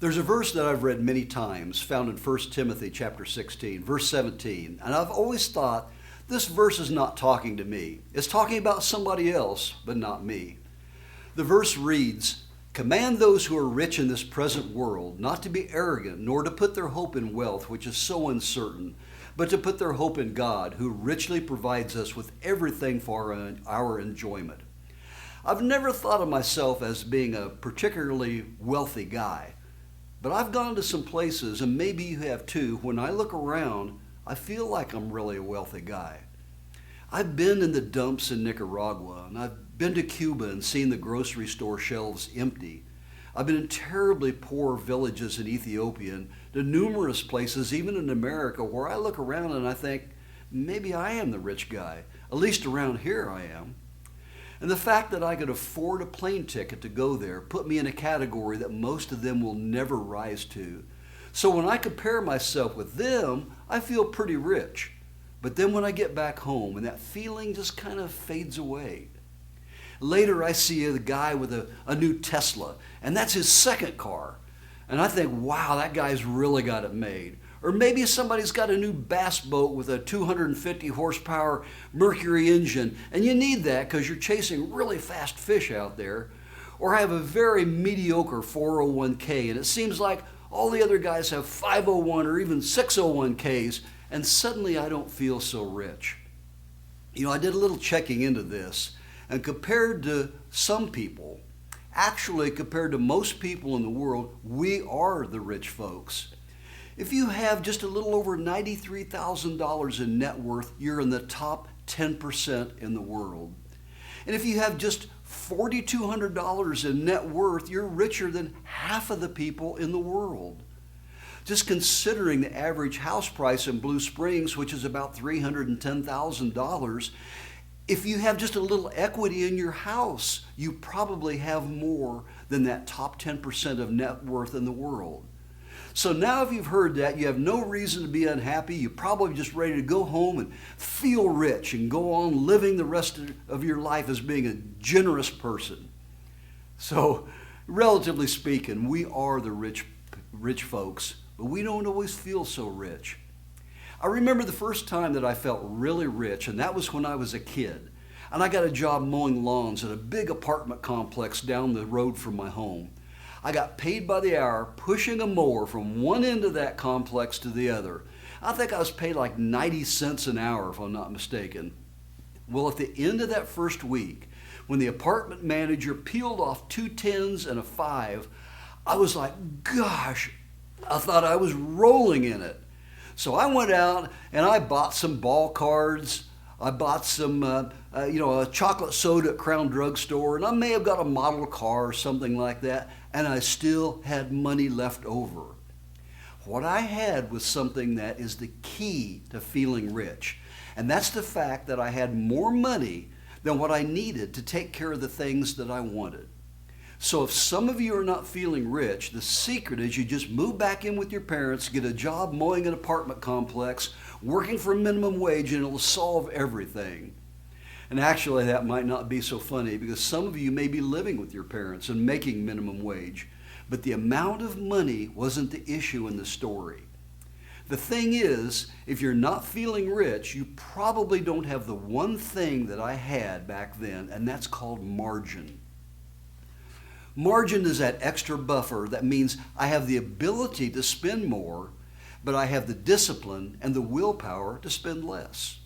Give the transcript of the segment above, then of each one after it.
There's a verse that I've read many times found in 1 Timothy chapter 16, verse 17, and I've always thought this verse is not talking to me. It's talking about somebody else, but not me. The verse reads, "Command those who are rich in this present world not to be arrogant, nor to put their hope in wealth, which is so uncertain, but to put their hope in God, who richly provides us with everything for our enjoyment." I've never thought of myself as being a particularly wealthy guy. But I've gone to some places, and maybe you have too, when I look around, I feel like I'm really a wealthy guy. I've been in the dumps in Nicaragua, and I've been to Cuba and seen the grocery store shelves empty. I've been in terribly poor villages in Ethiopia and to numerous places, even in America, where I look around and I think, maybe I am the rich guy. At least around here I am. And the fact that I could afford a plane ticket to go there put me in a category that most of them will never rise to. So when I compare myself with them, I feel pretty rich. But then when I get back home and that feeling just kind of fades away. Later I see a guy with a new Tesla, and that's his second car. And I think, wow, that guy's really got it made. Or maybe somebody's got a new bass boat with a 250 horsepower Mercury engine, and you need that because you're chasing really fast fish out there. Or I have a very mediocre 401k, and it seems like all the other guys have 501 or even 601ks, and suddenly I don't feel so rich. You know, I did a little checking into this, and compared to some people, actually compared to most people in the world, we are the rich folks. If you have just a little over $93,000 in net worth, you're in the top 10% in the world. And if you have just $4,200 in net worth, you're richer than half of the people in the world. Just considering the average house price in Blue Springs, which is about $310,000, if you have just a little equity in your house, you probably have more than that top 10% of net worth in the world. So now if you've heard that, you have no reason to be unhappy. You're probably just ready to go home and feel rich and go on living the rest of your life as being a generous person. So relatively speaking, we are the rich folks, but we don't always feel so rich. I remember the first time that I felt really rich, and that was when I was a kid. And I got a job mowing lawns at a big apartment complex down the road from my home. I got paid by the hour pushing a mower from one end of that complex to the other. I think I was paid like 90 cents an hour, if I'm not mistaken. Well, at the end of that first week, when the apartment manager peeled off 2 10s and a 5, I was like, gosh, I thought I was rolling in it. So I went out and I bought some ball cards. I bought some, a chocolate soda at Crown Drugstore, and I may have got a model car or something like that, and I still had money left over. What I had was something that is the key to feeling rich, and that's the fact that I had more money than what I needed to take care of the things that I wanted. So if some of you are not feeling rich, the secret is you just move back in with your parents, get a job mowing an apartment complex, working for a minimum wage, and it'll solve everything. And actually that might not be so funny because some of you may be living with your parents and making minimum wage, but the amount of money wasn't the issue in the story. The thing is, if you're not feeling rich, you probably don't have the one thing that I had back then, and that's called margin. Margin is that extra buffer that means I have the ability to spend more, but I have the discipline and the willpower to spend less.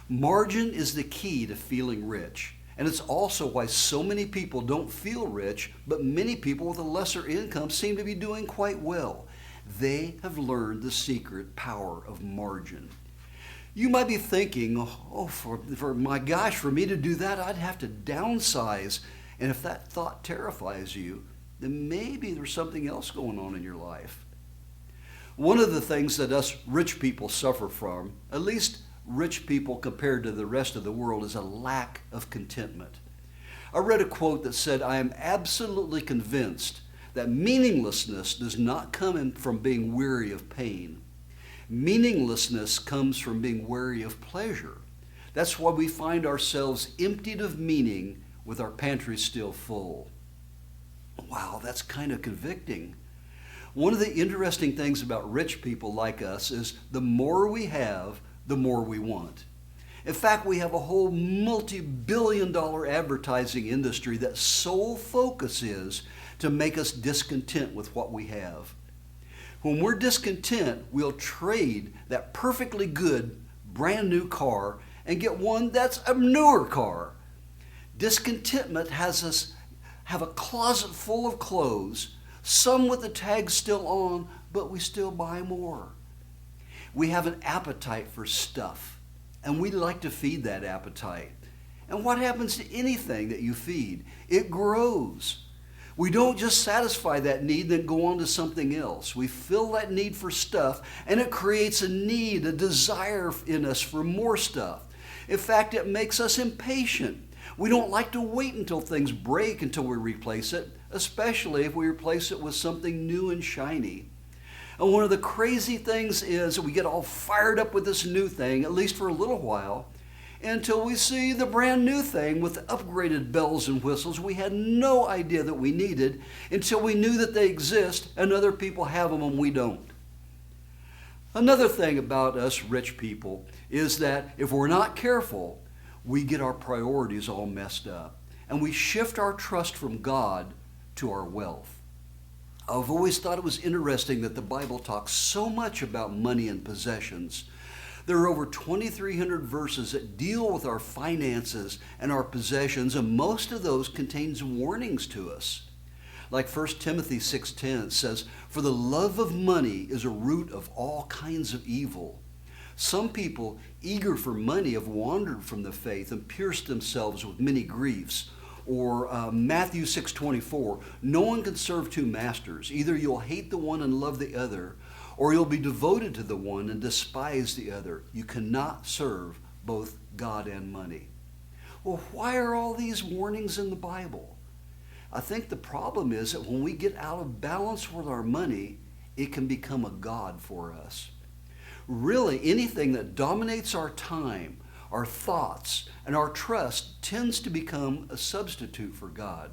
Margin is the key to feeling rich, and it's also why so many people don't feel rich, but many people with a lesser income seem to be doing quite well. They have learned the secret power of margin. You might be thinking, for my gosh, for me to do that, I'd have to downsize. And if that thought terrifies you, then maybe there's something else going on in your life. One of the things that us rich people suffer from, at least rich people compared to the rest of the world, is a lack of contentment. I read a quote that said, "I am absolutely convinced that meaninglessness does not come from being weary of pain. Meaninglessness comes from being weary of pleasure. That's why we find ourselves emptied of meaning with our pantries still full." Wow, that's kind of convicting. One of the interesting things about rich people like us is the more we have, the more we want. In fact, we have a whole multi-billion-dollar advertising industry that sole focus is to make us discontent with what we have. When we're discontent, we'll trade that perfectly good brand new car and get one that's a newer car. Discontentment has us have a closet full of clothes, some with the tags still on, but we still buy more. We have an appetite for stuff, and we like to feed that appetite. And what happens to anything that you feed? It grows. We don't just satisfy that need, then go on to something else. We fill that need for stuff, and it creates a need, a desire in us for more stuff. In fact, it makes us impatient. We don't like to wait until things break until we replace it, especially if we replace it with something new and shiny. And one of the crazy things is that we get all fired up with this new thing, at least for a little while, until we see the brand new thing with the upgraded bells and whistles we had no idea that we needed until we knew that they exist and other people have them and we don't. Another thing about us rich people is that if we're not careful, we get our priorities all messed up and we shift our trust from God to our wealth. I've always thought it was interesting that the Bible talks so much about money and possessions. There are over 2,300 verses that deal with our finances and our possessions, and most of those contains warnings to us. Like 1 Timothy 6:10 says, "For the love of money is a root of all kinds of evil." Some people, eager for money, have wandered from the faith and pierced themselves with many griefs. Or Matthew 6:24, "No one can serve two masters. Either you'll hate the one and love the other, or you'll be devoted to the one and despise the other. You cannot serve both God and money." Well, why are all these warnings in the Bible? I think the problem is that when we get out of balance with our money, it can become a god for us. Really, anything that dominates our time, our thoughts, and our trust tends to become a substitute for God.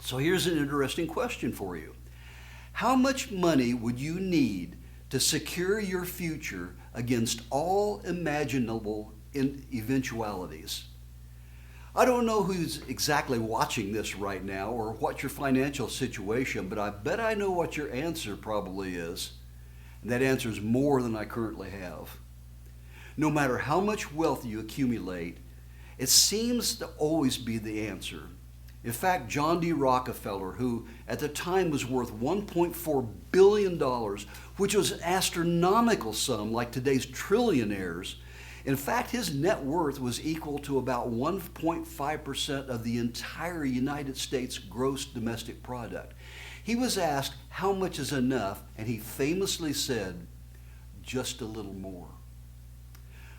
So here's an interesting question for you. How much money would you need to secure your future against all imaginable eventualities? I don't know who's exactly watching this right now or what your financial situation, but I bet I know what your answer probably is. And that answer is more than I currently have. No matter how much wealth you accumulate, it seems to always be the answer. In fact, John D. Rockefeller, who at the time was worth $1.4 billion, which was an astronomical sum like today's trillionaires, in fact, his net worth was equal to about 1.5% of the entire United States gross domestic product. He was asked how much is enough, and he famously said, "Just a little more."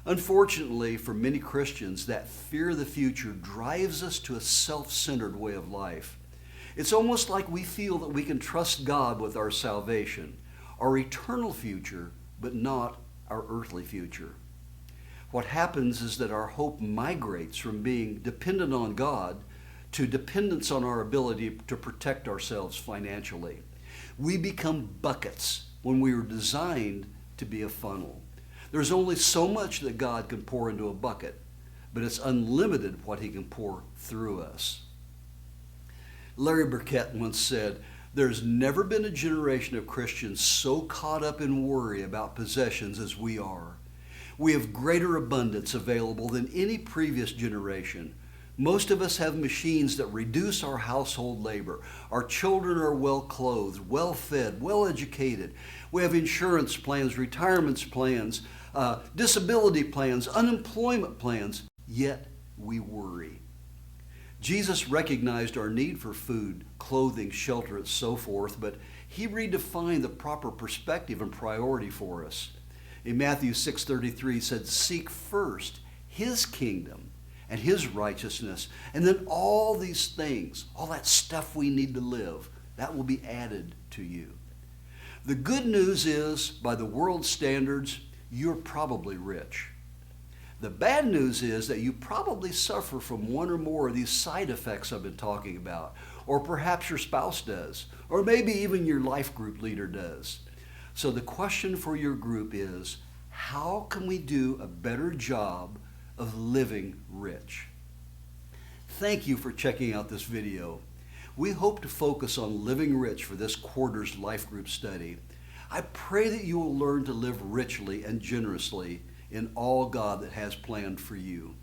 Unfortunately, for many Christians, that fear of the future drives us to a self-centered way of life. It's almost like we feel that we can trust God with our salvation, our eternal future, but not our earthly future. What happens is that our hope migrates from being dependent on God to dependence on our ability to protect ourselves financially. We become buckets when we were designed to be a funnel. There's only so much that God can pour into a bucket, but it's unlimited what he can pour through us. Larry Burkett once said, "There's never been a generation of Christians so caught up in worry about possessions as we are. We have greater abundance available than any previous generation. Most of us have machines that reduce our household labor. Our children are well clothed, well fed, well educated. We have insurance plans, retirement plans, disability plans, unemployment plans, yet we worry." Jesus recognized our need for food, clothing, shelter, and so forth, but he redefined the proper perspective and priority for us. In Matthew 6:33, he said, "Seek first his kingdom and his righteousness, and then all these things, all that stuff we need to live, that will be added to you." The good news is, by the world's standards, you're probably rich. The bad news is that you probably suffer from one or more of these side effects I've been talking about, or perhaps your spouse does, or maybe even your life group leader does. So the question for your group is, how can we do a better job of living rich? Thank you for checking out this video. We hope to focus on living rich for this quarter's life group study. I pray that you will learn to live richly and generously in all God that has planned for you.